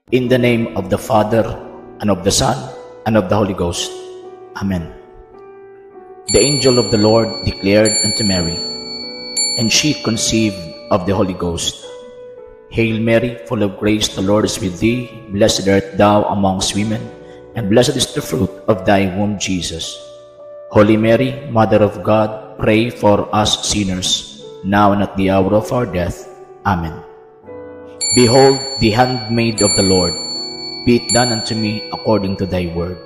In the name of the Father, and of the Son, and of the Holy Ghost. Amen. The angel of the Lord declared unto Mary, and she conceived of the Holy Ghost. Hail Mary, full of grace, the Lord is with thee. Blessed art thou amongst women, and blessed is the fruit of thy womb, Jesus. Holy Mary, Mother of God, pray for us sinners, now and at the hour of our death. Amen. Behold, the handmaid of the Lord, be it done unto me according to thy word.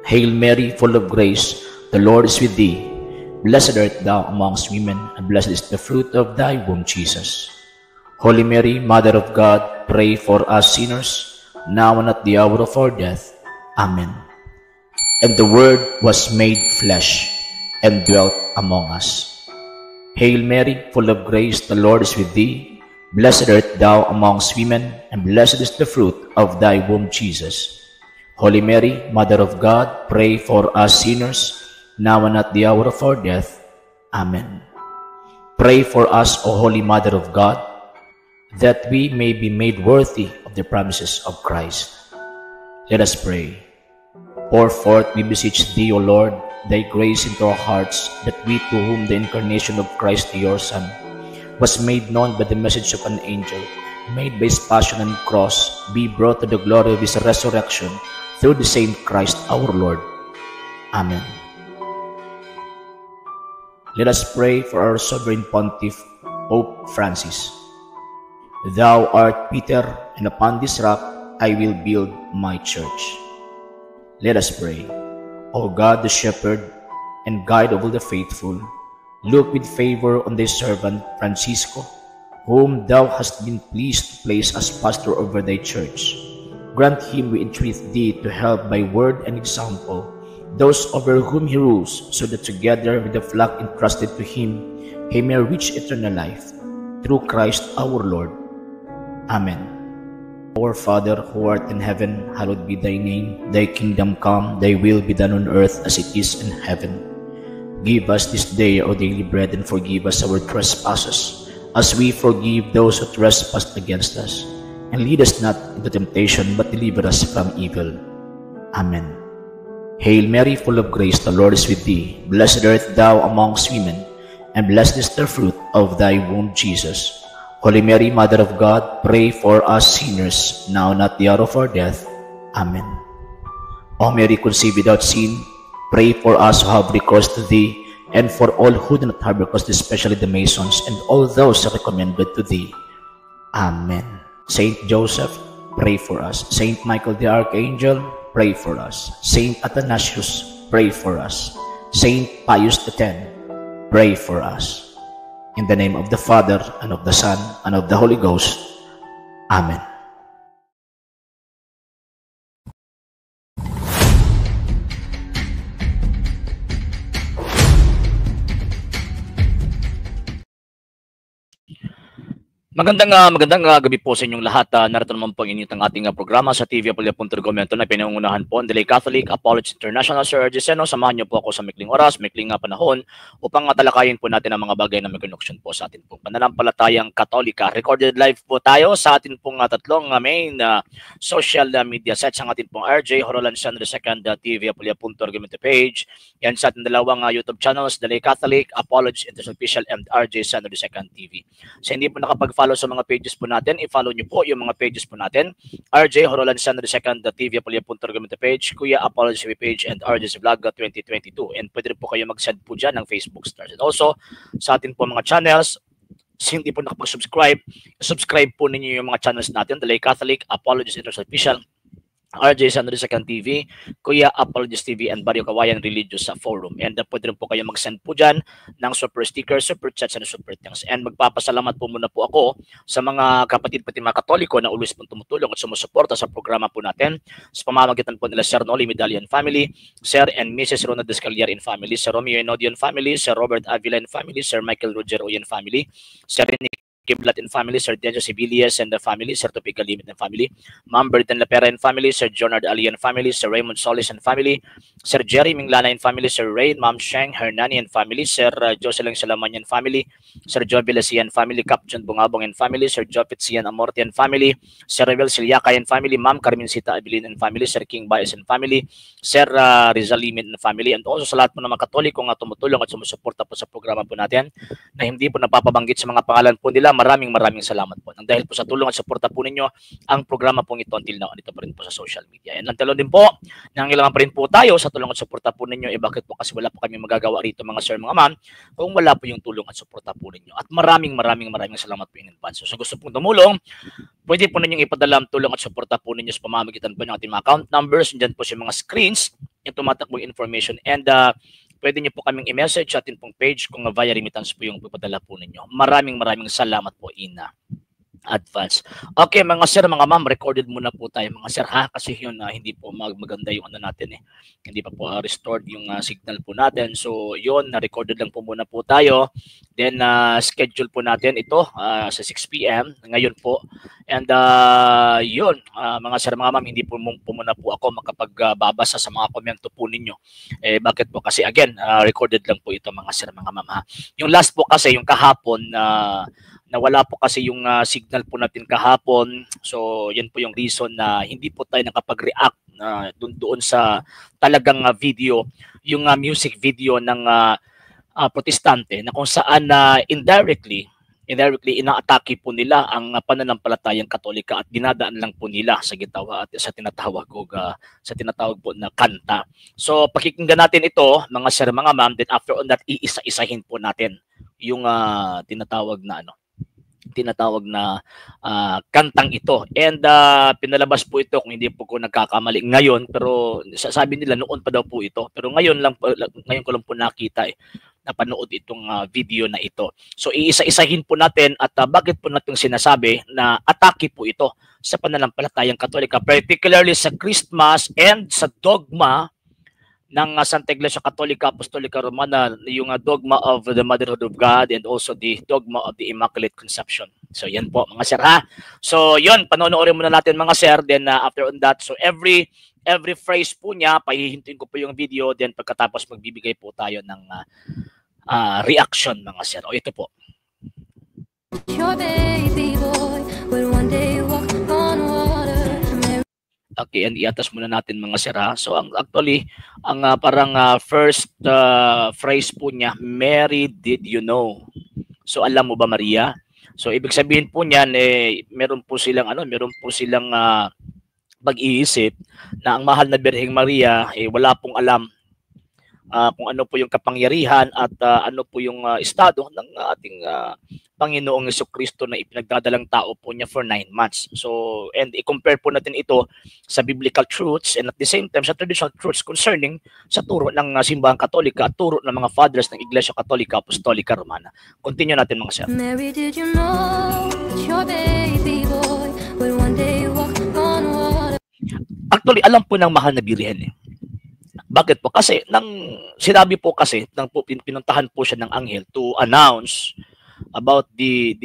Hail Mary, full of grace, the Lord is with thee. Blessed art thou amongst women, and blessed is the fruit of thy womb, Jesus. Holy Mary, Mother of God, pray for us sinners, now and at the hour of our death. Amen. And the Word was made flesh, and dwelt among us. Hail Mary, full of grace, the Lord is with thee. Blessed art thou amongst women, and blessed is the fruit of thy womb, Jesus. Holy Mary, Mother of God, pray for us sinners, now and at the hour of our death. Amen. Pray for us, O Holy Mother of God, that we may be made worthy of the promises of Christ. Let us pray. Pour forth, we beseech thee, O Lord, thy grace into our hearts, that we, to whom the incarnation of Christ, your Son, was made known by the message of an angel, made by his passion and cross, be brought to the glory of his resurrection, through the same Christ our Lord. Amen. Let us pray for our Sovereign Pontiff, Pope Francis. Thou art Peter, and upon this rock I will build my church. Let us pray. O God, the Shepherd and Guide of all the faithful, look with favor on thy servant Francisco, whom thou hast been pleased to place as pastor over thy church. Grant him, we entreat thee, to help by word and example those over whom he rules, so that together with the flock entrusted to him, he may reach eternal life. Through Christ our Lord. Amen. Our Father, who art in heaven, hallowed be thy name. Thy kingdom come, thy will be done on earth as it is in heaven. Give us this day our daily bread, and forgive us our trespasses, as we forgive those who trespass against us. And lead us not into temptation, but deliver us from evil. Amen. Hail Mary, full of grace, the Lord is with thee. Blessed art thou amongst women, and blessed is the fruit of thy womb, Jesus. Holy Mary, Mother of God, pray for us sinners, now and at the hour of our death. Amen. O Mary, conceived without sin, pray for us who have recourse to thee, and for all who do not have recourse, especially the Masons, and all those recommended to thee. Amen. Saint Joseph, pray for us. Saint Michael the Archangel, pray for us. Saint Athanasius, pray for us. Saint Pius X, pray for us. In the name of the Father, and of the Son, and of the Holy Ghost. Amen. Magandang gabi po sa inyong lahat. Narito naman po ang inyong ating programa sa TV Apolya.Argumento na pinangunahan po ang Delay Catholic Apologist International. Sir Argeseno, samahan niyo po ako sa mikling oras, mikling panahon upang talakayin po natin ang mga bagay na may connection po sa atin po pananampalatayang Katolika. Recorded live po tayo sa atin pong tatlong main social media sites, ang atin pong RJ Horolan San II TV Apolya.Argumento page, yan sa ating dalawang YouTube channels, Delay Catholic, Apologist International Official, and RJ San II TV. So hindi po nakapag-follow sa mga pages po natin, i-follow nyo po yung mga pages po natin. RJ Horolan San II TV Apolya.Argumento page, Kuya Apologist TV page, and RJ's Vlog 2022. And pwede rin po kayo mag-send po dyan ng Facebook stars. And also, sa atin po mga channels, hindi po nakapag-subscribe, subscribe po ninyo yung mga channels natin, Delay Catholic, Apologist International Official, RJ San II TV, Kuya Apologist TV, and Barrio Kawayan Religious Forum. And pwede rin po kayo mag-send po dyan ng super stickers, super chats, and super thanks. And magpapasalamat po muna po ako sa mga kapatid pati mga Katoliko na always po tumutulong at sumusuporta sa programa po natin sa pamamagitan po nila Sir Noli Medallion Family, Sir and Mrs. Ronald Descalier in Family, Sir Romeo Enodion Family, Sir Robert Avila in Family, Sir Michael Roger Oyen Family, Sir Kiblat and family, Sir Denjo Sibilias and the family, Sir Topica Limit and family, Ma'am Bertan Lapera and family, Sir Jonard Ali and family, Sir Raymond Solis and family, Sir Jerry Minglana and family, Sir Ray, Ma'am Sheng Hernani and family, Sir Jocelyn Salaman and family, Sir Joe Vilasi and family, Captain Bungabong and family, Sir Jopit Sian Amorte and family, Sir Rebel Silyaka and family, Ma'am Carmen Sita Abilin and family, Sir King Bias and family, Sir Rizal Limit and family, and also sa lahat po ng mga Katoliko nga tumutulong at sumusuporta po sa programa po natin na hindi po napapabanggit sa mga pangalan po nila. Maraming salamat po. Nang dahil po sa tulong at suporta po ninyo, ang programa pong ito until now, dito pa rin po sa social media. And nantalo din po, nangailangan pa rin po tayo sa tulong at suporta po ninyo. Bakit po? Kasi wala po kami magagawa rito mga sir, mga ma'am, kung wala po yung tulong at suporta po ninyo. At maraming salamat po in advance. So gusto pong tumulong, pwede po ninyong ipadala ang tulong at suporta po ninyo sa pamamagitan po ng ating mga account numbers. Diyan po sa mga screens, yung tumatakbong information. And pwede niyo po kaming i-message sa ating pong page kung via remittance po yung ipadala po ninyo. Maraming salamat po in advance. Okay, mga sir, mga ma'am, recorded muna po tayo mga sir ha, kasi yun hindi po maganda yung ano natin hindi pa po restored yung signal po natin. So yun, na-recorded lang po muna po tayo. Then schedule po natin ito sa 6 PM ngayon po. And yun, mga sir, mga ma'am, hindi po muna po ako makapagbabasa sa mga komento po ninyo. Bakit po? Kasi again, recorded lang po ito mga sir, mga ma'am ha. Yung last po kasi, yung kahapon na wala po kasi yung signal po natin kahapon. So, yan po yung reason na hindi po tayo nakapag-react doon sa talagang video, yung music video ng protestante na kung saan indirectly inaatake po nila ang pananampalatayang Katolika at dinadaan lang po nila sa gitawa at sa tinatawag po na kanta. So, pakikinggan natin ito, mga sir, mga ma'am, then after on that, iisa-isahin po natin yung tinatawag na kantang ito. And pinalabas po ito, kung hindi po ko nagkakamali ngayon, pero sabi nila noon pa daw po ito. Pero ngayon ko lang po nakita napanood itong video na ito. So iisa-isahin po natin at bakit po natin sinasabi na atake po ito sa pananampalatayang Katolika, particularly sa Christmas and sa dogma ng Santa Iglesia Katolika Apostolica Romana, yung dogma of the Motherhood of God and also the dogma of the Immaculate Conception. So yan po mga sir ha. So yun, panonoorin muna natin mga sir, then after on that, so every phrase po niya, pahihintuin ko po yung video, then pagkatapos magbibigay po tayo ng reaction mga sir. O ito po. Your baby boy will one day walk on water. Okay, and iatas muna natin mga sir ha. So actually, ang parang first phrase po niya, Mary, did you know? So alam mo ba Maria? So ibig sabihin po niyan meron po silang pag-iisip na ang mahal na Birheng Maria wala pong alam kung ano po yung kapangyarihan at ano po yung estado ng ating Panginoong Jesucristo na ipinagdadalang tao po niya for 9 months. So, and i-compare po natin ito sa biblical truths and at the same time sa traditional truths concerning sa turo ng Simbahang Katolika at turo ng mga fathers ng Iglesia Katolika Apostolica Romana. Continue natin mga sir. Mary, did you know your baby boy will one day walk on water? Actually, alam po ng mahal na Birhen Bakit po? Kasi sinabi po kasi pinuntahan po siya ng anghel to announce about the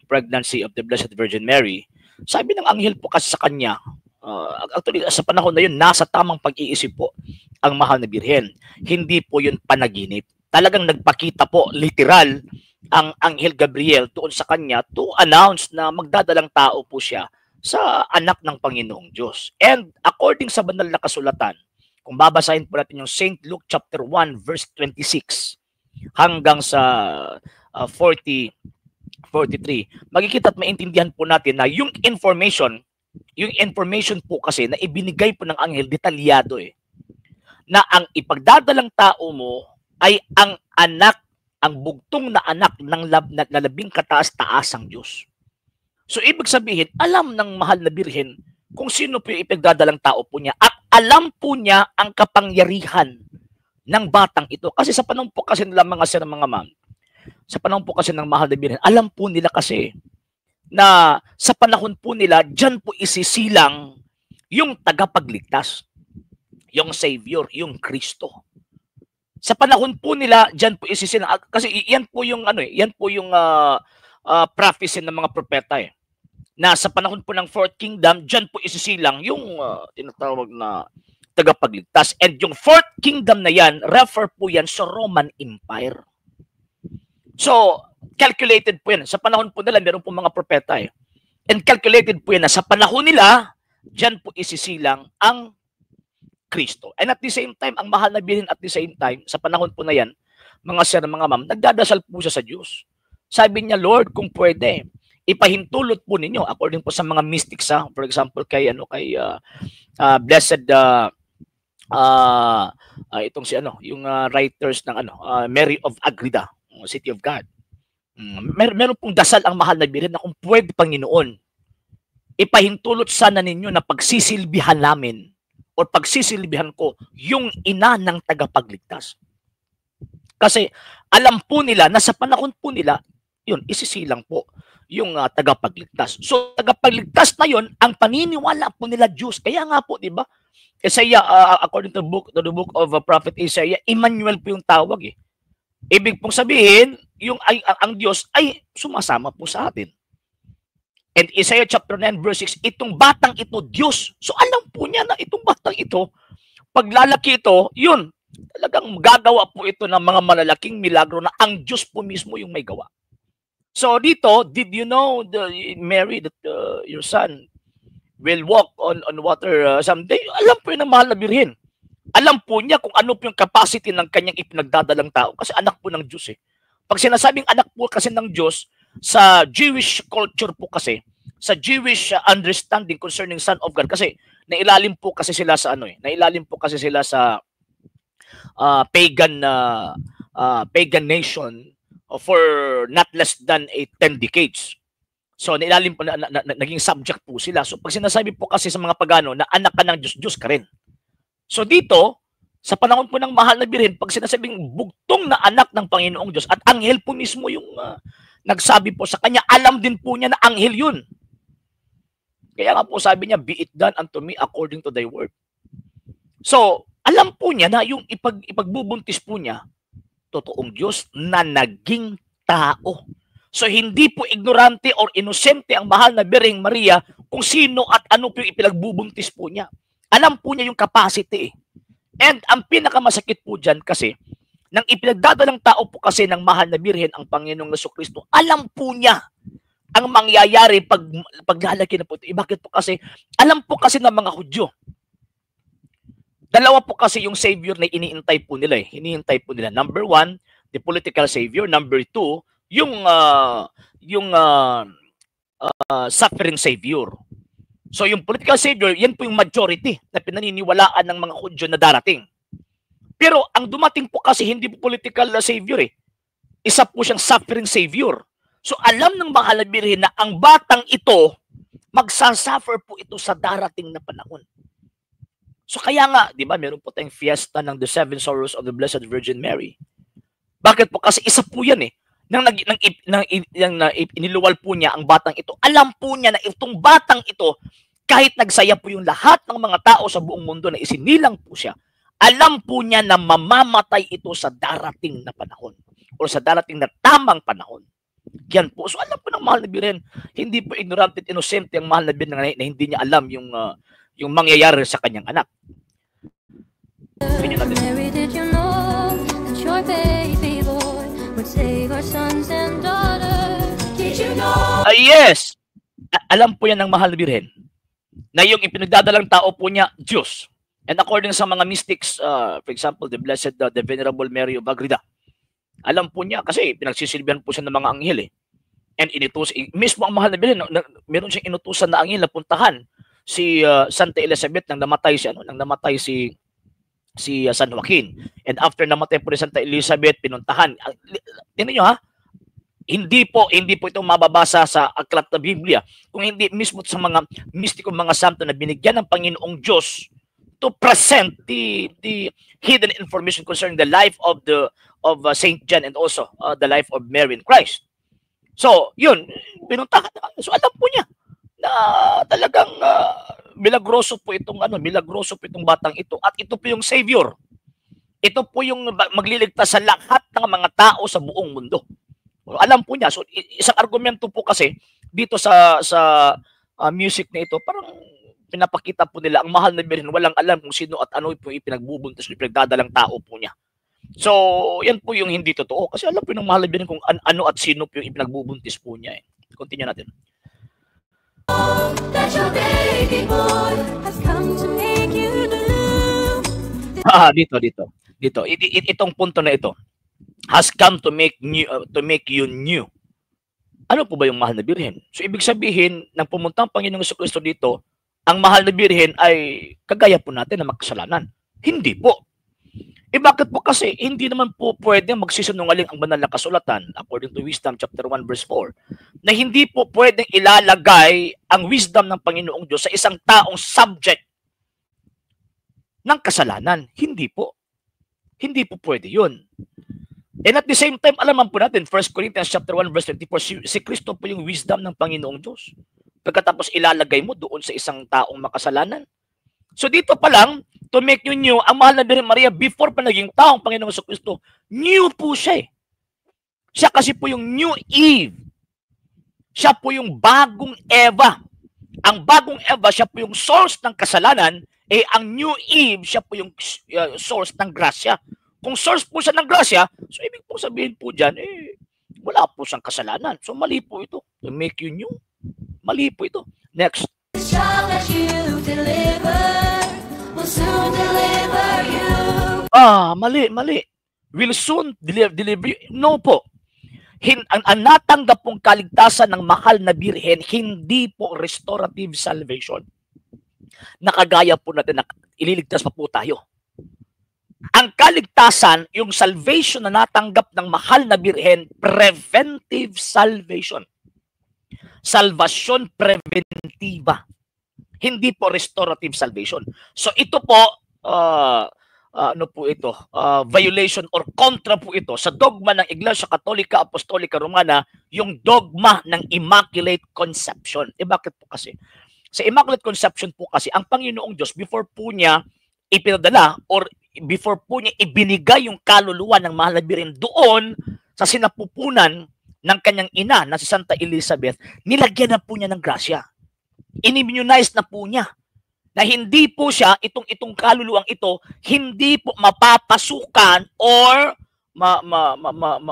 pregnancy of the Blessed Virgin Mary. Sabi ng anghel po kasi sa kanya, actually sa panahon na yun, nasa tamang pag-iisip po ang mahal na Birhen. Hindi po yun panaginip. Talagang nagpakita po, literal, ang anghel Gabriel doon sa kanya to announce na magdadalang tao po siya sa anak ng Panginoong Diyos. And according sa banal na kasulatan, kung babasahin po natin yung St. Luke chapter 1 verse 26 hanggang sa 43, makikita at maintindihan po natin na yung information po kasi na ibinigay po ng anghel detalyado na ang ipagdadalang tao mo ay ang bugtong na anak ng labing kataas-taasang Diyos. So ibig sabihin, alam ng mahal na Birhen kung sino po yung ipagdadalang tao po niya at alam po niya ang kapangyarihan ng batang ito. Kasi sa panahon po kasi nila mga sir, mga ma'am, sa panahon po kasi ng mahal na Birhen, alam po nila kasi na sa panahon po nila, dyan po isisilang yung tagapagligtas, yung Savior, yung Kristo. Sa panahon po nila, dyan po isisilang, kasi yan po yung prophecy ng mga propeta eh. Na sa panahon po ng Fourth Kingdom, dyan po isisilang yung tinatawag na tagapagligtas. And yung Fourth Kingdom na yan, refer po yan sa Roman Empire. So, calculated po yan. Sa panahon po nila, meron po mga propeta eh. And calculated po yan na sa panahon nila, dyan po isisilang ang Kristo. And at the same time, ang mahal na bilhin at the same time, sa panahon po na yan, mga sir, mga ma'am, nagdadasal po siya sa Diyos. Sabi niya, Lord, kung pwede, ipahintulot po ninyo according po sa mga mystics, for example kay blessed itong si yung writers ng Mary of Agreda, City of God. Meron pong dasal ang mahal na birhen na kung pwede, Panginoon, ipahintulot sana ninyo na pagsisilbihan namin o pagsisilbihan ko yung ina ng tagapagligtas. Kasi alam po nila na sa panahon po nila, yun, isisilang po yung tagapagligtas. So, tagapagligtas na yun, ang paniniwala po nila Diyos. Kaya nga po, di ba? Isaiah, according to the book of Prophet Isaiah, Emmanuel po yung tawag eh. Ibig pong sabihin, ang Diyos ay sumasama po sa atin. And Isaiah chapter 9 verse 6, itong batang ito, Diyos. So, alam po niya na itong batang ito, paglalaki ito, yun, talagang gagawa po ito ng mga malalaking milagro na ang Diyos po mismo yung may gawa. So dito, did you know, Mary, that your son will walk on water someday? Alam po yun ng mahal na birhen. Alam po niya kung ano po yung capacity ng kanyang ipinagdadalang tao kasi anak po ng Diyos eh. Pag sinasabing anak po kasi ng Diyos, sa Jewish culture po kasi, sa Jewish understanding concerning Son of God, kasi nailalim po kasi sila sa nailalim po kasi sila sa pagan nation for not less than 10 decades. So, nailalim po, naging subject po sila. So, pag sinasabi po kasi sa mga pagano na anak ka ng Diyos, Diyos ka rin. So, dito, sa panahon po ng mahal na birhen, pag sinasabing bugtong na anak ng Panginoong Diyos, at anghel po mismo yung nagsabi po sa kanya, alam din po niya na anghel yun. Kaya nga po sabi niya, be it done unto me according to thy word. So, alam po niya na yung ipagbubuntis po niya, totoong Diyos na naging tao. So, hindi po ignorante or inosente ang mahal na Birheng Maria kung sino at ano po yung ipinagbubuntis po niya. Alam po niya yung capacity. And ang pinakamasakit po dyan kasi, nang ipinagdadalang tao po kasi ng mahal na Birhen ang Panginoong Jesucristo, alam po niya ang mangyayari paglalaki na po ito. Bakit po kasi? Alam po kasi ng mga Hudyo. Dalawa po kasi yung Savior na iniintay po nila eh. Hinihintay po nila. Number 1, the political Savior. Number 2, yung suffering Savior. So yung political Savior, yan po yung majority na pinaniniwalaan ng mga Hudyo na darating. Pero ang dumating po kasi hindi po political Savior eh. Isa po siyang suffering Savior. So alam ng mahal na Birhen na ang batang ito, magsasuffer po ito sa darating na panahon. So kaya nga, di ba, meron po tayong fiesta ng The Seven Sorrows of the Blessed Virgin Mary. Bakit po? Kasi isa po yan eh. Nang iniluwal po niya ang batang ito, alam po niya na itong batang ito, kahit nagsaya po yung lahat ng mga tao sa buong mundo na isinilang po siya, alam po niya na mamamatay ito sa darating na panahon o sa darating na tamang panahon. Yan po. So alam po ng mahal na Birhen, hindi po ignorant at innocent ang mahal na Birhen na hindi niya alam yung mangyayari sa kanyang anak. Mary, did you know that your baby boy would save our sons and daughters? Did you know? Yes! Alam po yan ng mahal na Birhen na yung ipinagdadalang tao po niya, Diyos. And according sa mga mystics, for example, the Blessed, the Venerable Mary of Agreda, alam po niya kasi pinagsisilbihan po siya ng mga anghel eh. And mismo ang mahal na Birhen, meron siyang inutusan na anghel na puntahan si Santa Elizabeth nang namatay si San Joaquin. And after namatay po ni Santa Elizabeth, pinuntahan. Tingnan niyo ha, hindi po ito mababasa sa aklat na Biblia, kung hindi mismo sa mga mistikong mga santo na binigyan ng Panginoong Diyos to present the hidden information concerning the life of Saint John and also the life of Mary in Christ. So, yun, pinuntahan. So, alam po niya na talagang milagroso po itong batang ito at ito po yung Savior. Ito po yung magliligtas sa lahat ng mga tao sa buong mundo. Alam po niya. So isang argumento po kasi dito sa music na ito, parang pinapakita po nila ang mahal na birhen, walang alam kung sino at ano po ipinagbubuntis o ipinagdadalang tao po niya. So, yan po yung hindi totoo. Kasi alam po yung mahal na birhen kung ano at sino po yung ipinagbubuntis po niya. Continue natin. That your baby boy has come to make you new. Dito. Itong punto na ito has come to make you new. Ano po ba yung mahal na birhen? So, ibig sabihin, nang pumunta ang Panginoong Jesucristo dito, ang mahal na birhen ay kagaya po natin na makasalanan. Hindi po. Bakit po? Kasi hindi naman po pwede magsisinungaling ang banal na kasulatan according to Wisdom chapter 1 verse 4 na hindi po pwedeng ilalagay ang wisdom ng Panginoong Diyos sa isang taong subject ng kasalanan. Hindi po. Hindi po pwede yun. And at the same time, alaman po natin, 1 Corinthians chapter 1 verse 24, si Kristo po yung wisdom ng Panginoong Diyos. Pagkatapos ilalagay mo doon sa isang taong makasalanan. So dito pa lang, to make you new, ang mahal na Birhen Maria, before pa naging taong Panginoong Jesucristo, new po siya eh. Siya kasi po yung new Eve. Siya po yung bagong Eva. Ang bagong Eva, siya po yung source ng kasalanan, ang new Eve, siya po yung source ng grasya. Kung source po siya ng grasya, so ibig po sabihin po dyan, wala po siyang kasalanan. So mali po ito. To make you new. Mali po ito. Next. The child that you deliver will soon deliver you. Mali. Will soon deliver you. No po. Ang natanggap pong kaligtasan ng mahal na birhen, hindi po restorative salvation. Nakagaya po natin na ililigtas pa po tayo. Ang kaligtasan, yung salvation na natanggap ng mahal na birhen, preventive salvation. Salvation preventiva. Hindi po restorative salvation. So ito po, violation or kontra po ito sa dogma ng Iglesia Katolika Apostolika Romana, yung dogma ng Immaculate Conception. Bakit po kasi? Sa Immaculate Conception po kasi, ang Panginoong Diyos, before po niya ipinadala or before po niya ibinigay yung kaluluwa ng mahal na birhen doon sa sinapupunan ng kanyang ina na si Santa Elizabeth, nilagyan na po niya ng grasya. In-immunize na po niya na hindi po siya, itong kaluluwang ito, hindi po mapapasukan or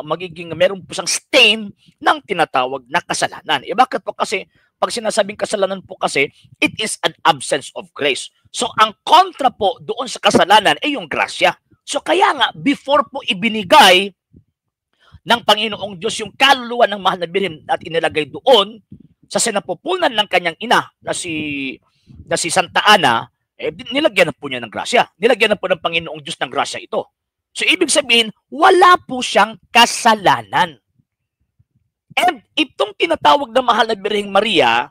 magiging meron po siyang stain ng tinatawag na kasalanan. Bakit po? Kasi pag sinasabing kasalanan po kasi, it is an absence of grace. So ang kontra po doon sa kasalanan ay yung grasya. So kaya nga, before po ibinigay ng Panginoong Diyos yung kaluluwa ng mahal na birhen at inilagay doon sa sinapupunan ng kanyang ina na si Santa Ana, nilagyan na po niya ng grasya. Nilagyan na po ng Panginoong Diyos ng grasya ito. So ibig sabihin, wala po siyang kasalanan. And itong tinatawag na mahal na Birheng Maria,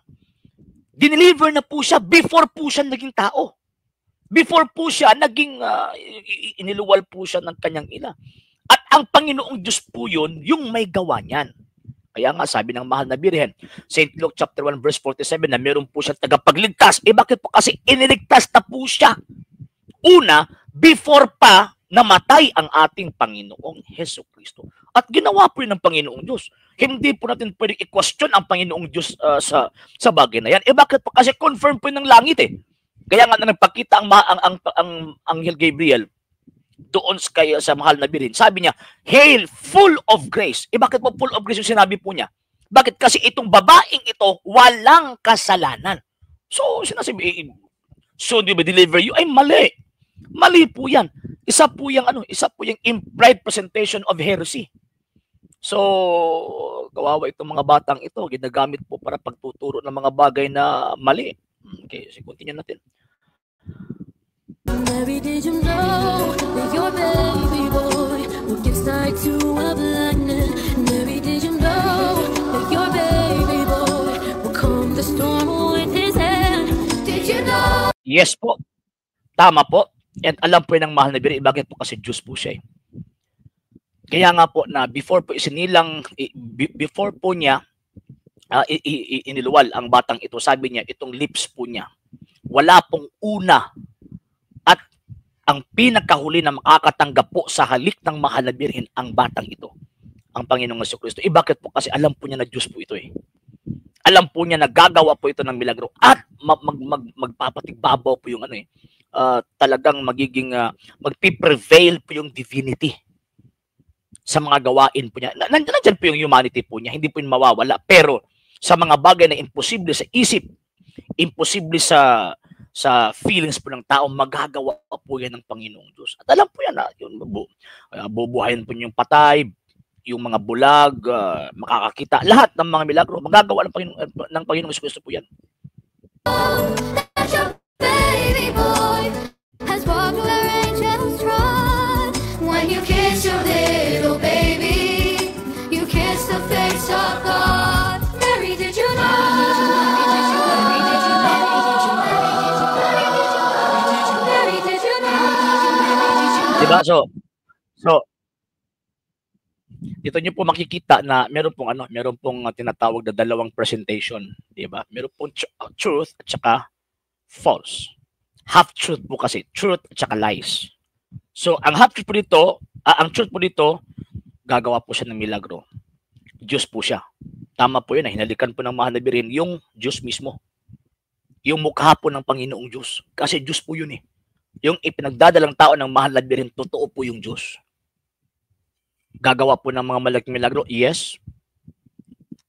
dineliver na po siya before po siya naging tao. Before po siya naging, iniluwal po siya ng kanyang ina. At ang Panginoong Diyos po yun, yung may gawa niyan. Kaya nga sabi ng mahal na Birhen, St. Luke chapter 1 verse 47 na meron po siya tagapagligtas. Bakit po? Kasi iniligtas na po siya. Una, before pa namatay ang ating Panginoong Hesukristo. At ginawa po yun ng Panginoong Diyos. Hindi po natin pwedeng i-question ang Panginoong Diyos sa bagay na yan. Bakit po? Kasi confirm po yun ng langit eh. Kaya nga na nagpakita ang Anghel Gabriel doon sa mahal na Birhen. Sabi niya, Hail, full of grace. Bakit po full of grace yung sinabi po niya? Bakit? Kasi itong babaeng ito, walang kasalanan. So, sinasabi, so di ba deliver you? Ay, mali. Mali po yan. Isa po yung implied presentation of heresy. So, kawawa itong mga batang ito, ginagamit po para pagtuturo ng mga bagay na mali. Okay, so continue natin. Mary, did you know that your baby boy will give sight to a blind man? Mary, did you know that your baby boy will calm the storm with his hand? Did you know? Yes po. Tama po. And alam po yun ng mahal na Birhen. Bakit po? Kasi Diyos po siya. Kaya nga po na before po niya iniluwal ang batang ito, sabi niya, itong lips po niya, wala pong una at ang pinakahuli na makakatanggap po sa halik ng mahal na Birhen ang batang ito. ang Panginoong Jesucristo. Bakit po? Kasi alam po niya na Diyos po ito eh. Alam po niya na gagawa po ito ng milagro at magpapatigbabaw po yung talagang magiging magpiprevail po yung divinity sa mga gawain po niya. Nandiyan po yung humanity po niya, hindi po yun mawawala. Pero sa mga bagay na imposible sa isip, imposible sa feelings po ng tao, magagawa po yan ng Panginoong Diyos. At alam po yan, bubuhayin po yung patay, yung mga bulag, makakakita, lahat ng mga milagro, magagawa ng Panginoong Jesucristo po yan. Baby boy has walked where angels trod. When you kiss your little baby, you kiss the face of God. Mary, did you know? Mary, did you know? Diba? So dito niyo po makikita na meron pong tinatawag na dalawang presentation, di ba? Meron pong truth at saka false. Half truth po kasi, truth at saka lies. So ang half truth po dito, ang truth po dito, gagawa po siya ng milagro. Diyos po siya. Tama po yun, hinalikan po ng mahal na birhen yung Diyos mismo. Yung mukha po ng Panginoong Diyos. Kasi Diyos po yun eh. Yung ipinagdadalang tao ng mahal na birhen, totoo po yung Diyos. Gagawa po ng mga malaking milagro? Yes.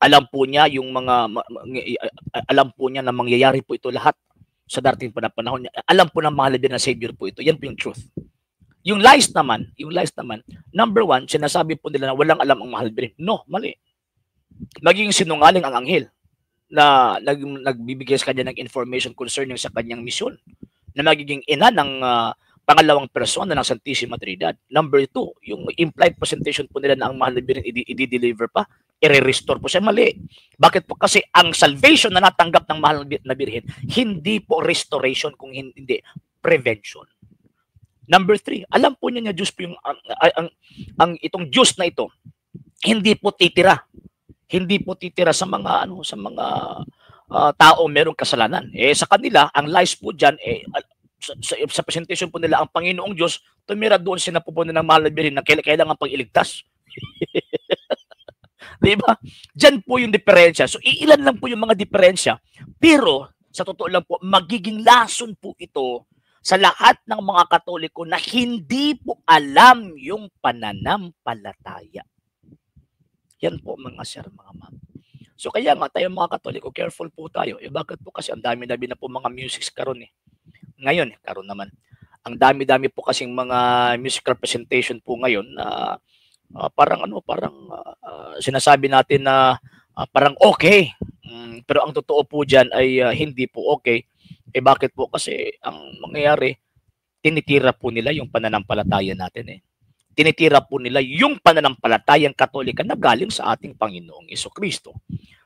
Alam po niya alam po niya na mangyayari po ito lahat sa darating po na panahon niya. Alam po ng mahal na Savior po ito. Yan po yung truth. Yung lies naman, number one, sinasabi po nila na walang alam ang mahal na No, mali. Naging sinungaling ang anghel na nagbibigay sa kanya ng information concerning sa kanyang misyon na magiging ina ng pangalawang persona ng Santissima Trinidad. Number two, yung implied presentation po nila na ang mahal na birhen i-deliver pa, i-restore po siya. Mali. Bakit po? Kasi ang salvation na natanggap ng mahal na birhen, hindi po restoration, kung hindi prevention. Number three, alam po niya Diyos po yung, itong Diyos na ito, hindi po titira. Hindi po titira sa mga, tao merong kasalanan. Sa kanila, ang lies po dyan, sa presentation po nila, ang Panginoong Diyos, tumira doon sila po ng mahal na birhen na kailangan pang iligtas. Diba? Diyan po yung diferensya. So, iilan lang po yung mga diferensya. Pero, sa totoo lang po, magiging lason po ito sa lahat ng mga Katoliko na hindi po alam yung pananampalataya. Yan po mga sir, mga ma'am. So, kaya nga tayo mga Katoliko, careful po tayo. Bakit po? Kasi ang dami-dami na po mga musics karon eh. Ngayon, karon naman. Ang dami-dami po kasing mga musical presentation po ngayon na parang sinasabi natin na parang okay. Pero ang totoo po diyan ay hindi po okay. Bakit po? Kasi ang mangyayari, tinitira po nila yung pananampalataya natin eh. Tinitira po nila yung pananampalatayang Katolika na galing sa ating Panginoong Jesucristo.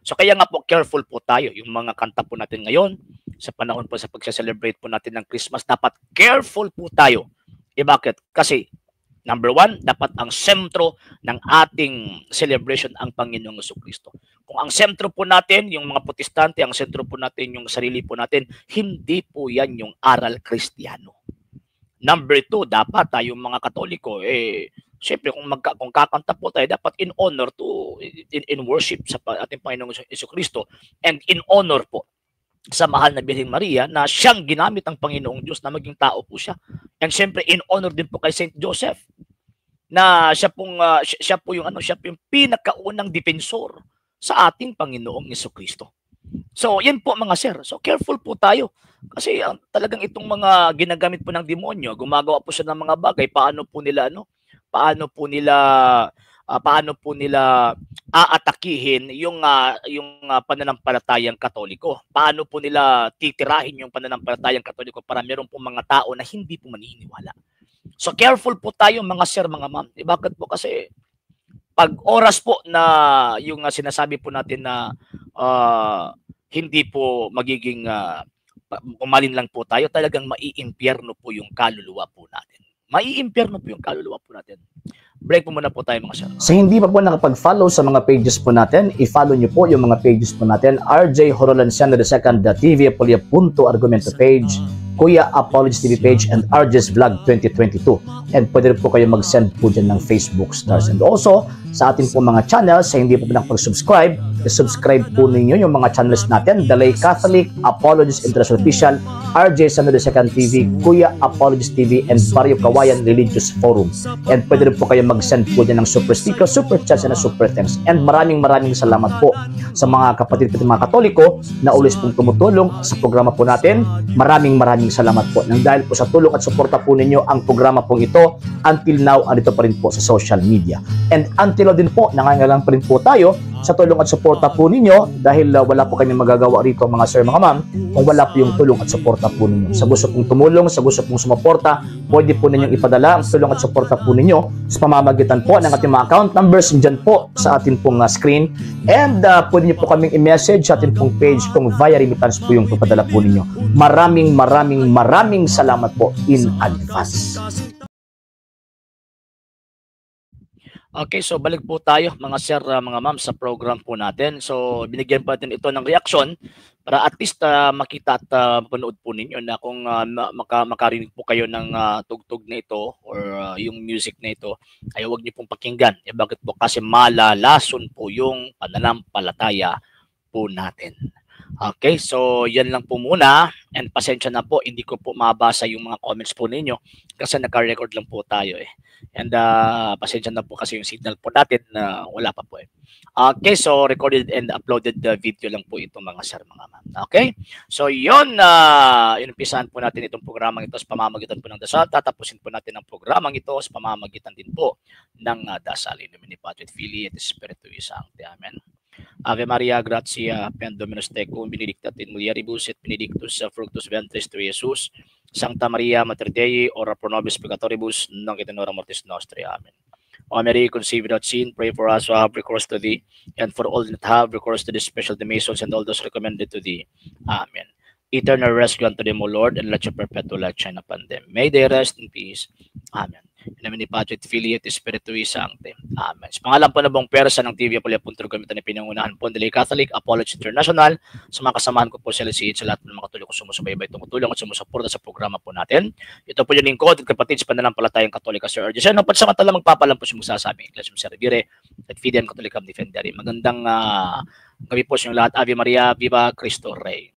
So kaya nga po, careful po tayo. Yung mga kanta po natin ngayon, sa panahon po sa pagsa-celebrate po natin ng Christmas, dapat careful po tayo. Bakit? Kasi, number one, dapat ang sentro ng ating celebration ang Panginoong Jesucristo. Kung ang sentro po natin, yung mga Protestante, ang sentro po natin, yung sarili po natin, hindi po yan yung aral Kristiyano. Number two, dapat tayong mga Katoliko, siyempre kung kakanta po tayo, dapat in honor in worship sa ating Panginoong Jesucristo and in honor po sa mahal na Birheng Maria na siyang ginamit ng Panginoong Diyos na maging tao po siya. And siyempre in honor din po kay Saint Joseph na siya po yung pinakaunang depensor sa ating Panginoong Jesucristo. So, yan po mga sir. So, careful po tayo. Kasi talagang itong mga ginagamit po ng demonyo, gumagawa po siya ng mga bagay, paano po nila aatakihin yung pananampalatayang Katoliko. Paano po nila titirahin yung pananampalatayang Katoliko para meron po mga tao na hindi po maniniwala. So careful po tayo mga sir, mga ma'am. Bakit po? Kasi pag oras po na yung sinasabi po natin na hindi po magiging umalin lang po tayo, talagang maiimpyerno po yung kaluluwa po natin. Maiimpyerno po yung kaluluwa po natin. Break po muna po tayo mga sir. Sa hindi pa po nakapag-follow sa mga pages po natin, i-follow nyo po yung mga pages po natin, RJ Horolanciano II, The TV Apolya Punto Argumento page, Kuya Apologies TV page, and RJ's Vlog 2022. And pwede rin po kayo mag-send po dyan ng Facebook stars. And also, sa ating po mga channels, sa hindi po nakapag-subscribe, subscribe po ninyo yung mga channels natin, Dalay Catholic, Apologies International Official, RJ Santo II TV, Kuya Apologies TV, and Barrio Kawayan Religious Forum. And pwede rin po kayo mag-send po dyan ng super sticker, super chats, and super thanks. And maraming salamat po sa mga kapatid at mga Katoliko na ulis pong tumutulong sa programa po natin. Maraming salamat po. Nang dahil po sa tulong at suporta po ninyo, ang programa pong ito, until now, andito pa rin po sa social media. And until now din po, nangangailangan pa rin po tayo sa tulong at suporta po ninyo dahil wala po kami magagawa rito mga sir, mga ma'am, kung wala po yung tulong at suporta po ninyo. Sa gusto pong tumulong, sa gusto pong sumuporta, pwede po ninyong ipadala ang tulong at suporta po ninyo sa pamamagitan po ng ating mga account numbers dyan po sa ating pong screen. And pwede nyo po kaming i-message sa ating pong page kung via remittance po yung papadala po ninyo. Maraming salamat po in advance. Okay, so balik po tayo mga sir, mga ma'am sa program po natin. So binigyan po natin ito ng reaksyon para at least makita at mapanood po ninyo na kung makarinig po kayo ng tugtog na ito or yung music na ito, ay huwag niyo pong pakinggan. Bakit po? Kasi malalason po yung pananampalataya po natin. Okay, so yan lang po muna, and pasensya na po, hindi ko po mabasa yung mga comments po ninyo kasi naka-record lang po tayo eh. And pasensya na po kasi yung signal po natin na wala pa po eh. Okay, so recorded and uploaded video lang po ito mga sir, mga ma'am. Okay, so yun, inumpisahan po natin itong programang ito sa pamamagitan po ng dasal. Tatapusin po natin ang programang ito sa pamamagitan din po ng dasal. In nomine Patri et Filii et Spiritui Sancti. Amen. Ave Maria, gratia, pen Dominus tecum, benedicta in mulieribus et benedictus fructus ventris tui, Iesus. Sancta Maria, Mater Dei, ora pro nobis peccatoribus, nunc et in hora mortis nostri. Amen. O Mary, conceived without sin, pray for us who have recourse to thee, and for all that have recourse to the special Masons and all those recommended to thee. Amen. Eternal rest grant to them, O Lord, and let your perpetual light shine upon them. May they rest in peace. Amen. In nomine Patri et Filii et Spiritui Sancti. Amen. Sa pangalan po na buong persa ng TV Apollo.com na pinangunahan po ng Dalay Catholic, Apologies International, sa mga kasamahan ko po sila sa lahat ng mga tuloy ko sumusubaybay tumutulong at sumusuporta sa programa po natin. Ito po yung lingkod at kapatid sa pananampalatayang Katolika, Sir RJ. Siya, pansamantala magpapalam po siya magsasabi. Iglesia Sir Revire at Fidean Katolikam Defendere. Magandang gabi po sa inyo lahat. Ave Maria, Viva Cristo Rey.